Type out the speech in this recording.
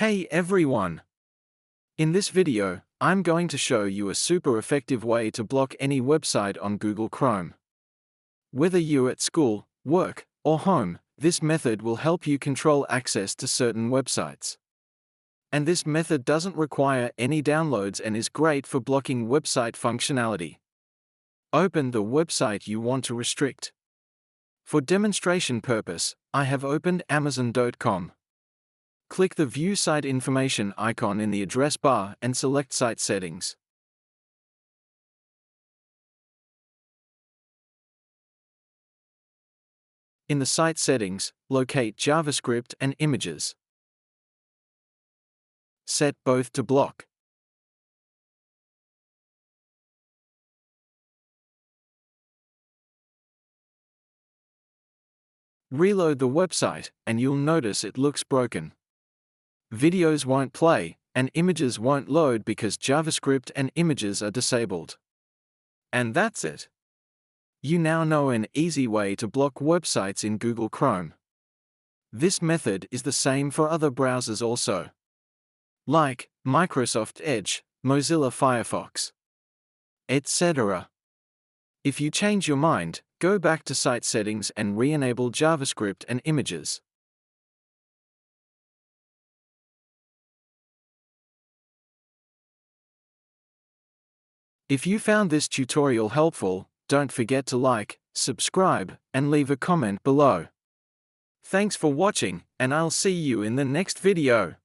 Hey everyone! In this video, I'm going to show you a super effective way to block any website on Google Chrome. Whether you're at school, work, or home, this method will help you control access to certain websites. And this method doesn't require any downloads and is great for blocking website functionality. Open the website you want to restrict. For demonstration purpose, I have opened Amazon.com. Click the View Site Information icon in the address bar and select Site Settings. In the Site Settings, locate JavaScript and Images. Set both to block. Reload the website, and you'll notice it looks broken. Videos won't play, and images won't load because JavaScript and images are disabled. And that's it. You now know an easy way to block websites in Google Chrome. This method is the same for other browsers also, like Microsoft Edge, Mozilla Firefox, etc. If you change your mind, go back to Site Settings and re-enable JavaScript and images. If you found this tutorial helpful, don't forget to like, subscribe, and leave a comment below. Thanks for watching, and I'll see you in the next video.